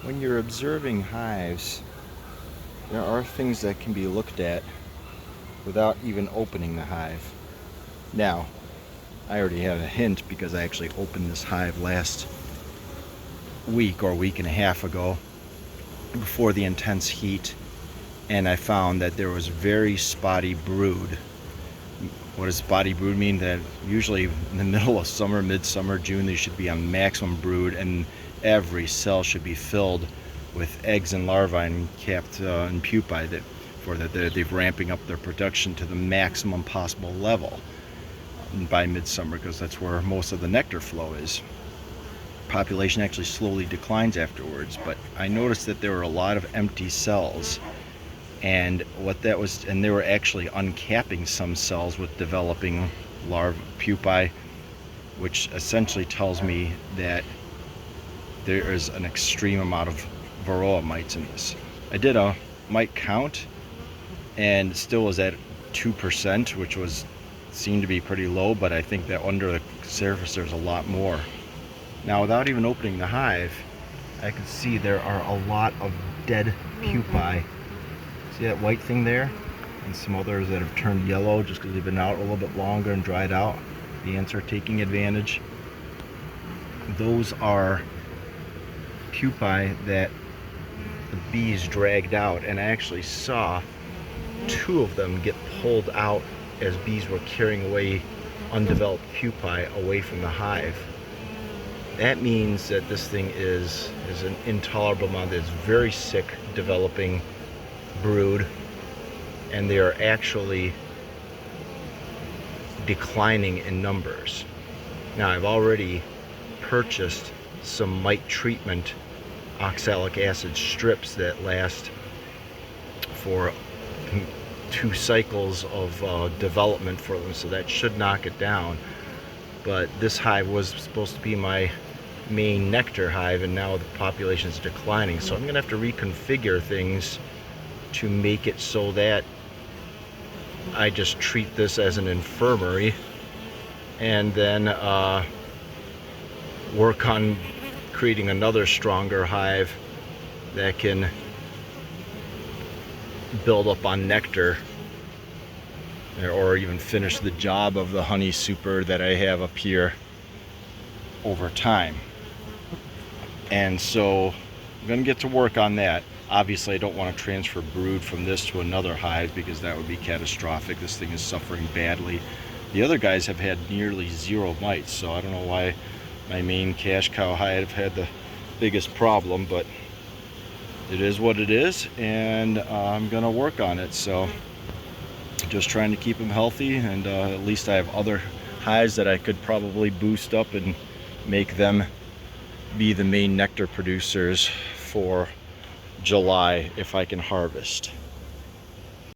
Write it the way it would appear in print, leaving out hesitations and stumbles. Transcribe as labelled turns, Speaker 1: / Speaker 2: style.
Speaker 1: When you're observing hives, there are things that can be looked at without even opening the hive. Now, I already have a hint because I actually opened this hive last week or week and a half ago before the intense heat, and I found that there was very spotty brood. What does spotty brood mean? That usually in the middle of summer, midsummer, June, they should be on maximum brood, and every cell should be filled with eggs and larvae and capped and pupae that they're ramping up their production to the maximum possible level by midsummer, because that's where most of the nectar flow is. Population actually slowly declines afterwards, but I noticed that there were a lot of empty cells, and what that was, and they were actually uncapping some cells with developing larvae pupae, which essentially tells me that there is an extreme amount of varroa mites in this. I did a mite count and still was at 2%, which seemed to be pretty low, but I think that under the surface there's a lot more. Now, without even opening the hive, I can see there are a lot of dead pupae. See that white thing there? And some others that have turned yellow just because they've been out a little bit longer and dried out. The ants are taking advantage. Those are pupae that the bees dragged out, and I actually saw 2 of them get pulled out as bees were carrying away undeveloped pupae away from the hive. That means that this thing is an intolerable amount. It's very sick, developing brood, and they are actually declining in numbers. Now, I've already purchased some mite treatment oxalic acid strips that last for 2 cycles of development for them, so that should knock it down. But this hive was supposed to be my main nectar hive, and now the population is declining, so I'm gonna have to reconfigure things to make it so that I just treat this as an infirmary, and then work on creating another stronger hive that can build up on nectar, or even finish the job of the honey super that I have up here over time. And so I'm gonna get to work on that. Obviously, I don't want to transfer brood from this to another hive because that would be catastrophic. This thing is suffering badly. The other guys have had nearly 0 mites, so I don't know why my main cash cow hive had the biggest problem, but it is what it is, and I'm gonna work on it. So just trying to keep them healthy, and at least I have other hives that I could probably boost up and make them be the main nectar producers for July if I can harvest.